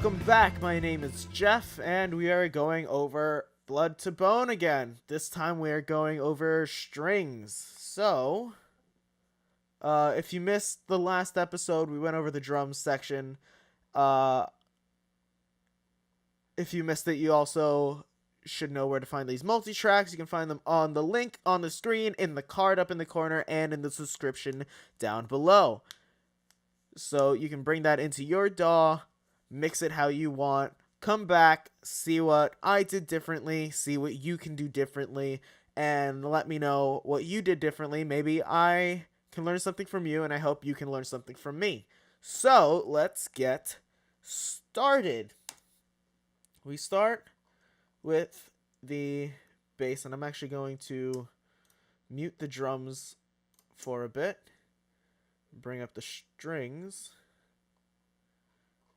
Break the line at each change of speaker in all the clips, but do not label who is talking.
Welcome back. My name is Jeff, and we are going over Blood to Bone again. This time we are going over strings. So, if you missed the last episode, we went over the drums section. If you missed it, you also should know where to find these multi-tracks. You can find them on the link on the screen, in the card up in the corner, and in the description down below. So you can bring that into your DAW, mix it how you want, come back, see what I did differently, see what you can do differently, and let me know what you did differently. Maybe I can learn something from you, and I hope you can learn something from me. So let's get started. We start with the bass, and I'm actually going to mute the drums for a bit, bring up the strings,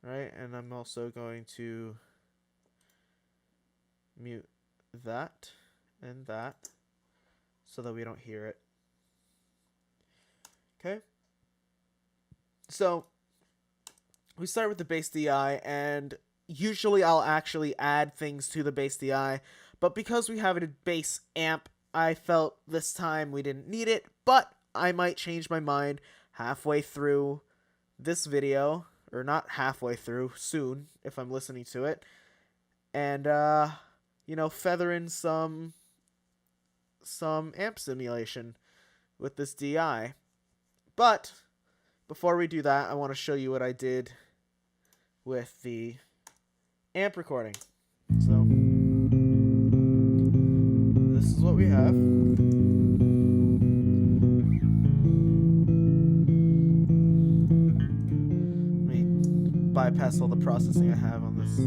right, and I'm also going to mute that and that so that we don't hear it. Okay, so we start with the bass DI, and usually I'll actually add things to the bass DI, but because we have a bass amp, I felt this time we didn't need it, but I might change my mind halfway through this video, or not halfway through, soon, if I'm listening to it, and, you know, feather in some amp simulation with this DI. But before we do that, I want to show you what I did with the amp recording. So this is what we have. Let me bypass all the processing I have on this.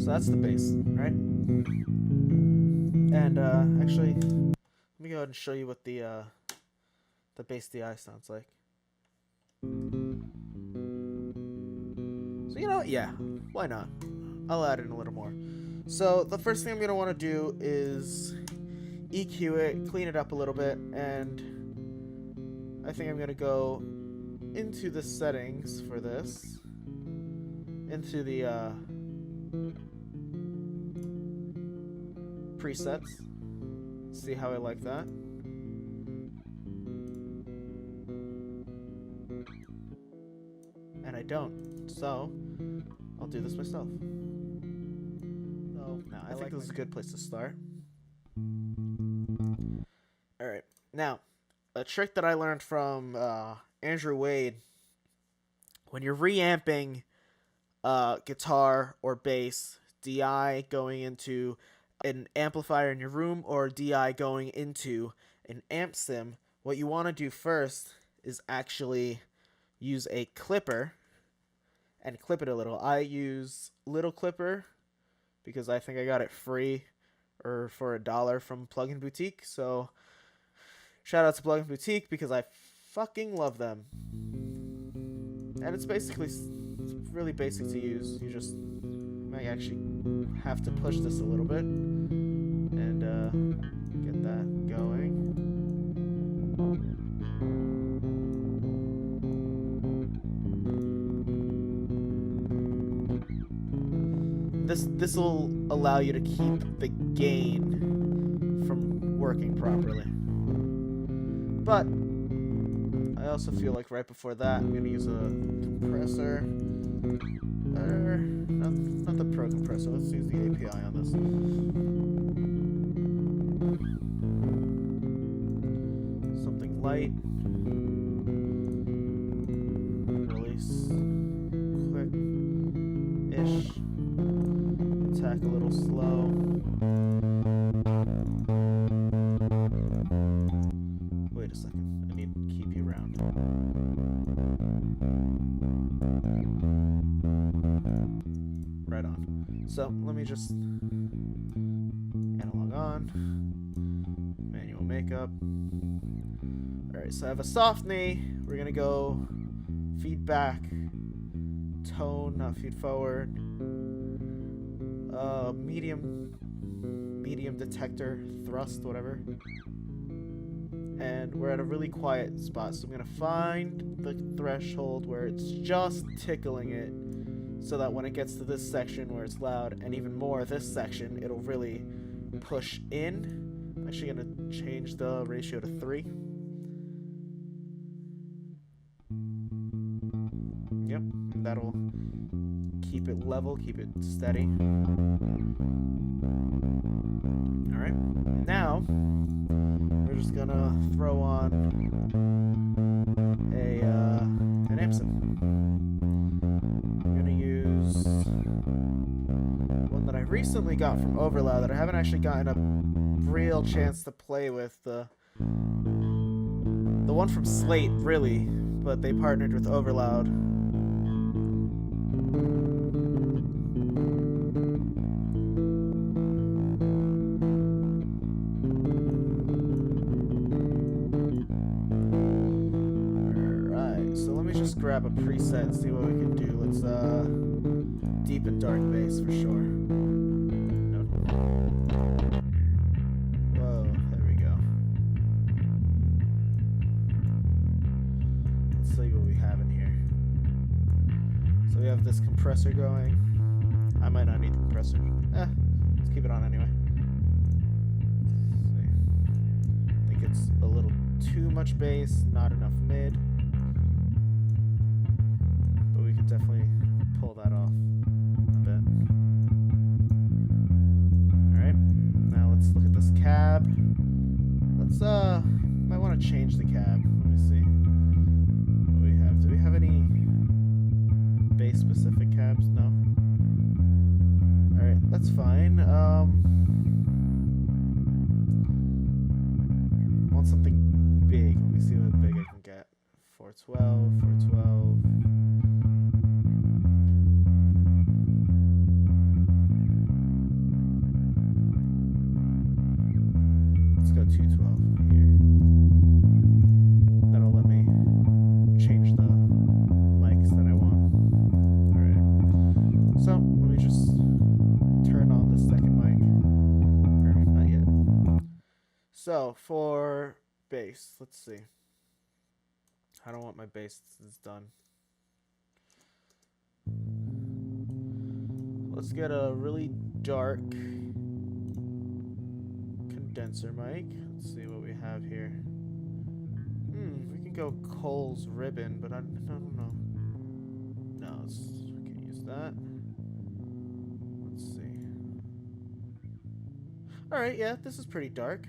So that's the bass, right? And actually, let me go ahead and show you what the bass DI sounds like. So you know what? Yeah, why not? I'll add in a little more. So the first thing I'm gonna want to do is EQ it, clean it up a little bit, and I think I'm gonna go into the settings for this, into the presets, see how I like that. And I don't, so I'll do this myself. So now I think this is a good place to start. Alright, now a trick that I learned from Andrew Wade: when you're reamping guitar or bass, DI going into an amplifier in your room or DI going into an amp sim, what you want to do first is actually use a clipper and clip it a little. I use Little Clipper because I think I got it free or for $1 from Plugin Boutique. So shout out to Plugin Boutique because I fucking love them. And it's really basic to use. You just might actually have to push this a little bit and get that going. This will allow you to keep the gain from working properly. But I also feel like right before that I'm gonna use a compressor. Not the Pro Compressor. Let's use the API on this. Something light. Release quick-ish. Attack a little slow. Wait a second. I need to keep you round. Right on. So let me just analog on, manual makeup. Alright, so I have a soft knee. We're gonna go feedback, tone, not feed forward. Medium detector, thrust, whatever. And we're at a really quiet spot, so I'm gonna find the threshold where it's just tickling it, so that when it gets to this section where it's loud, and even more this section, it'll really push in. I'm actually gonna change the ratio to 3. Yep, that'll keep it level, keep it steady. Alright, now we're just gonna throw on an amp sim. I'm gonna use one that I recently got from Overloud that I haven't actually gotten a real chance to play with. The one from Slate, really, but they partnered with Overloud. Grab a preset and see what we can do. Let's deep and dark bass for sure. No. Whoa, there we go. Let's see what we have in here. So we have this compressor going. I might not need the compressor. Let's keep it on anyway. Let's see. I think it's a little too much bass, not enough mid. Definitely pull that off a bit. Alright, now let's look at this cab. Let's might want to change the cab. Let me see what we have. Do we have any bass specific cabs? No. Alright, that's fine. I want something big. Let me see what big I can get. 412, 412. Let's go 212 here. That'll let me change the mics that I want. Alright. So, let me just turn on the second mic. Or, not yet. So, for bass, let's see. I don't want my bass done. Let's get a really dark condenser mic. Let's see what we have here. We can go Cole's ribbon, but I don't know. No, we can use that. Let's see. Alright, yeah, this is pretty dark.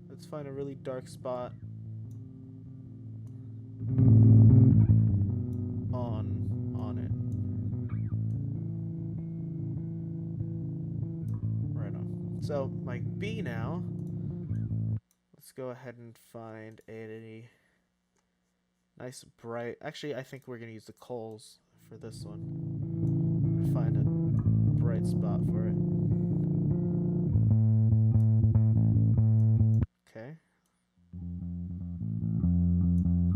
Let's find a really dark spot. On it. Right on. So, mic B now. Let's go ahead and find a nice bright... Actually, I think we're going to use the Coles for this one. And find a bright spot for it. Okay.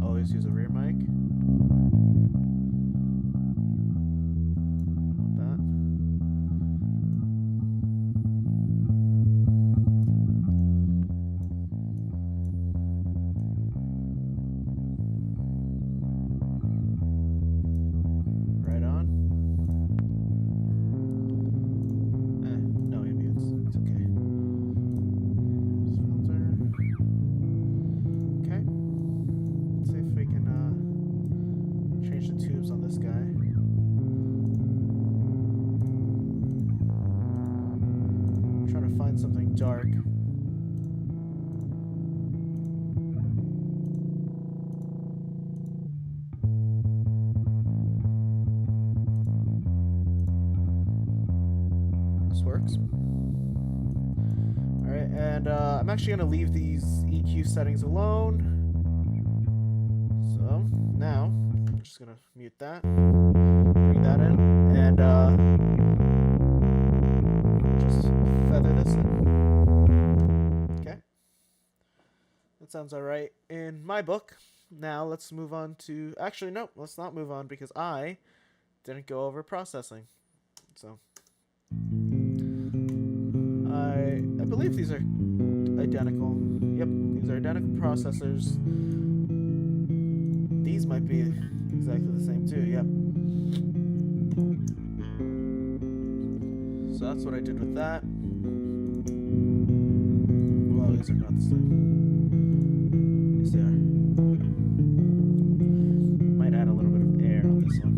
Always use a rear mic. Want that. Right on. No ambience. It's okay. Filter. Okay. Let's see if we can change the tubes on this guy. I'm trying to find something dark. This works. Alright, and I'm actually going to leave these EQ settings alone. So, now, I'm just going to mute that, bring that in, and just feather this in. Okay. That sounds alright in my book. now let's move on to... Actually, no, let's not move on because I didn't go over processing. So, I believe these are identical. Yep, these are identical processors. These might be exactly the same too, yep. So that's what I did with that. Well, these are not the same. Yes, they are. Might add a little bit of air on this one.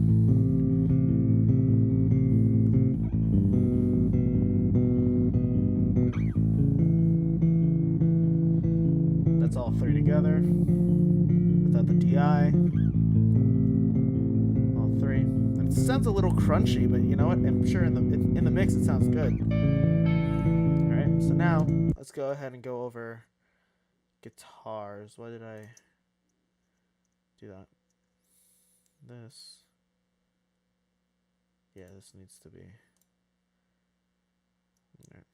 That's all three together. Without the DI. All three. And it sounds a little crunchy, but you know what? I'm sure in the mix it sounds good. Alright, so now let's go ahead and go over guitars. Why did I do that? This. Yeah, this needs to be. Alright.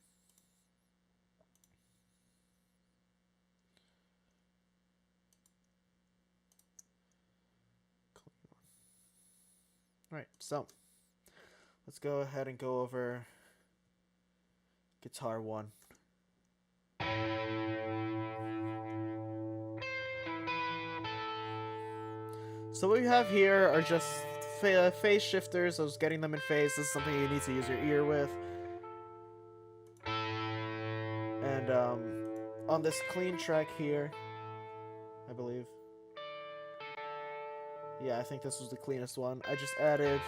Alright, so let's go ahead and go over guitar 1. So what we have here are just phase shifters. I was getting them in phase. This is something you need to use your ear with. And on this clean track here, I believe. Yeah, I think this was the cleanest one. I just added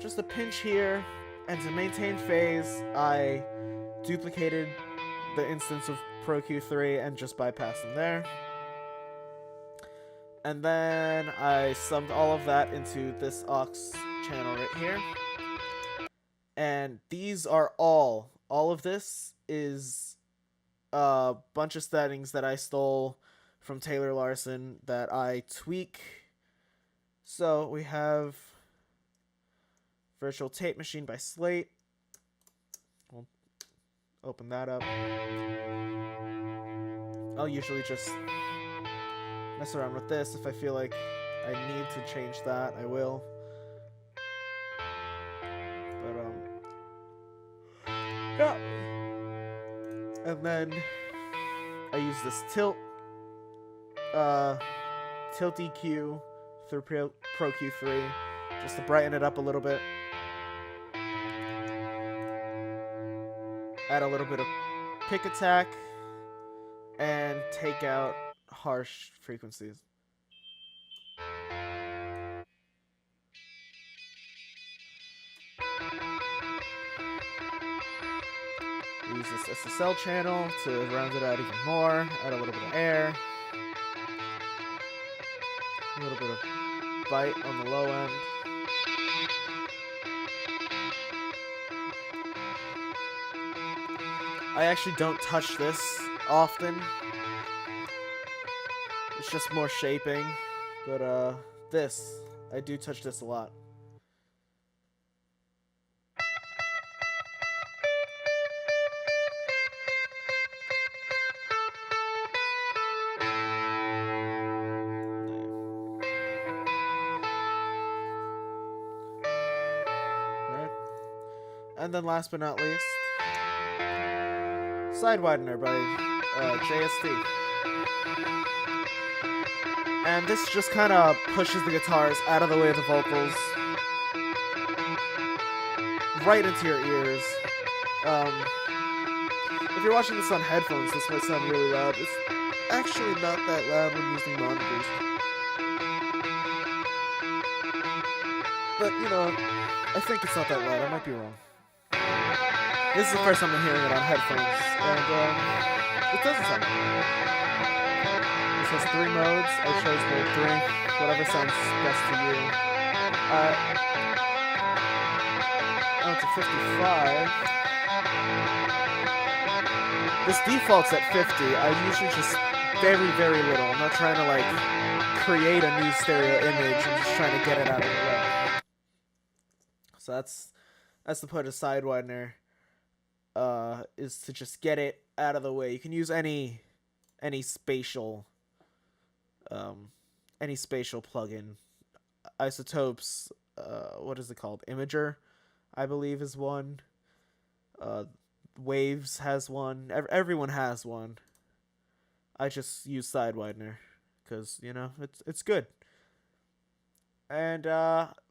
just a pinch here, and to maintain phase, I duplicated the instance of Pro Q3 and just bypassed them there. And then I summed all of that into this aux channel right here. And these are all of this is a bunch of settings that I stole from Taylor Larson that I tweak. So we have Virtual Tape Machine by Slate. We'll open that up. I'll usually just mess around with this. If I feel like I need to change that, I will. But yeah. And then I use this tilt EQ through Pro Q3 just to brighten it up a little bit. Add a little bit of pick attack and take out harsh frequencies. Use this SSL channel to round it out even more. Add a little bit of air. A little bit of bite on the low end. I actually don't touch this often. It's just more shaping. But this, I do touch this a lot. And then last but not least, Sidewidener by JST. And this just kind of pushes the guitars out of the way of the vocals, right into your ears. If you're watching this on headphones, this might sound really loud. It's actually not that loud when using monitors. But, you know, I think it's not that loud. I might be wrong. This is the first time I'm hearing it on headphones, and it doesn't sound bad. This has 3 modes. I chose mode 3. Whatever sounds best to you. On to 55. This default's at 50. I usually just very, very little. I'm not trying to like create a new stereo image. I'm just trying to get it out of the way. So that's the point of Sidewidener. Is to just get it out of the way. You can use any spatial any spatial plugin. Isotopes, what is it called? Imager, I believe, is one. Waves has one. Everyone has one. I just use Sidewidener because, you know, it's good. And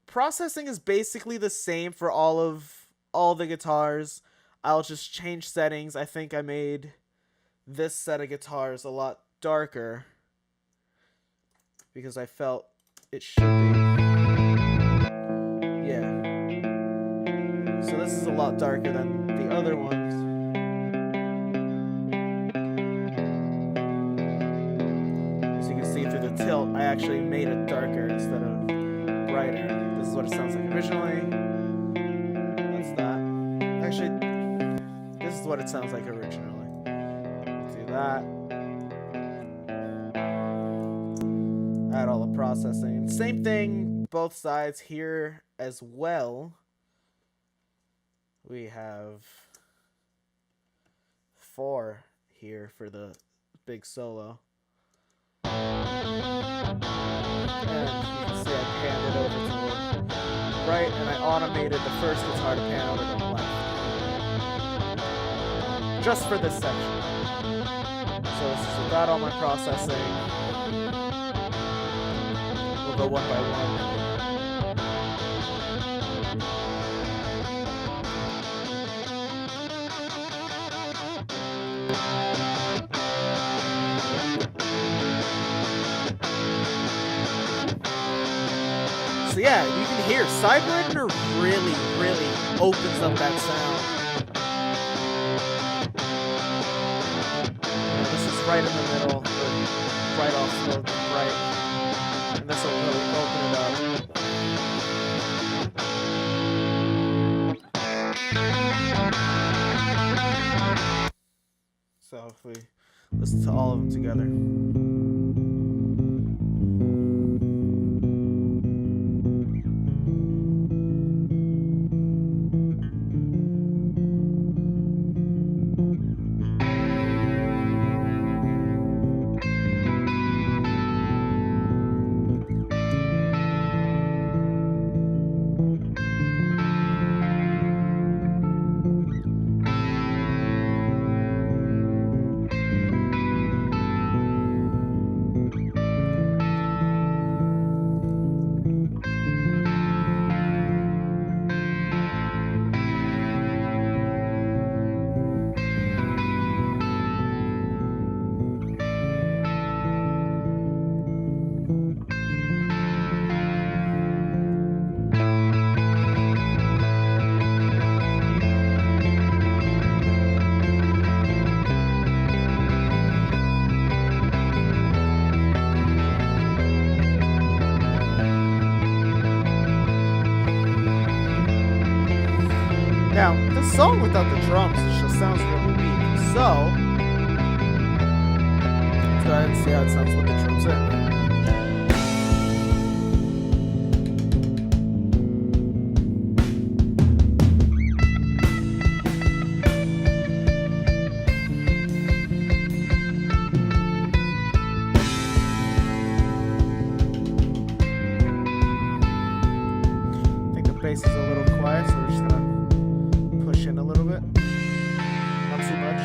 processing is basically the same for all the guitars. I'll just change settings. I think I made this set of guitars a lot darker because I felt it should be. Yeah. So this is a lot darker than the other ones. As you can see through the tilt, I actually made it darker instead of brighter. This is what it sounds like originally. That's that. Actually, this is what it sounds like originally. Do that. Add all the processing. Same thing, both sides here as well. We have 4 here for the big solo. And you can see I panned it over to the right, and I automated the first guitar to pan over to the left. Just for this section. So this is without all my processing. We'll go one by one. So yeah, you can hear Sidewidener really opens up that sound. Yeah, this is right in the middle, right off to the right, and this will really open it up. So if we listen to all of them together. Now, this song without the drums just sounds really weak. So, let's go ahead and see how it sounds with the drums in. I think the bass is a little quiet, so we're just gonna push in a little bit. Not too much.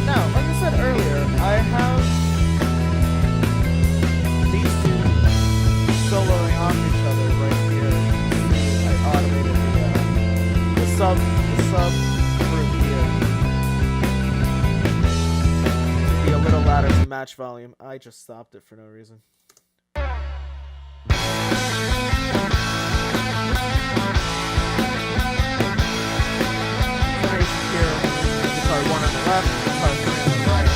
Now, like I said earlier, I have these two soloing off each other right here. I automated the sub group here to be a little louder to match volume. I just stopped it for no reason. Here, guitar 1 on the left, guitar 3 on the right.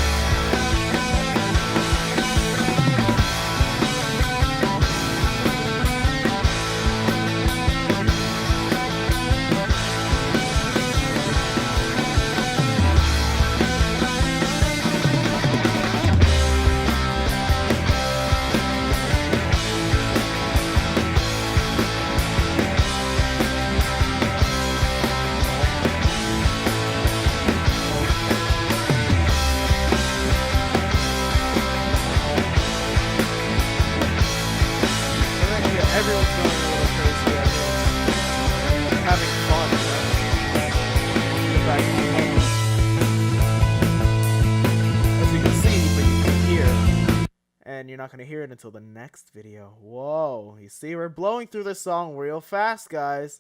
and you're not going to hear it until the next video. Whoa, you see, we're blowing through this song real fast, guys.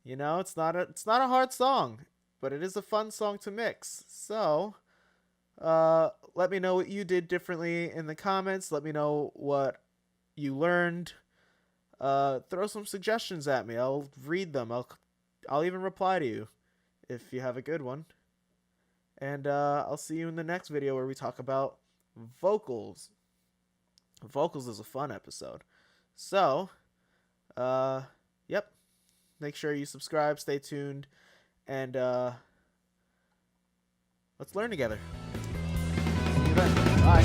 You know, it's not a hard song, but it is a fun song to mix. So, let me know what you did differently in the comments. Let me know what you learned. Throw some suggestions at me. I'll read them. I'll even reply to you if you have a good one. And I'll see you in the next video where we talk about vocals. Vocals is a fun episode. So, yep. Make sure you subscribe, stay tuned, and let's learn together. See you then. Bye.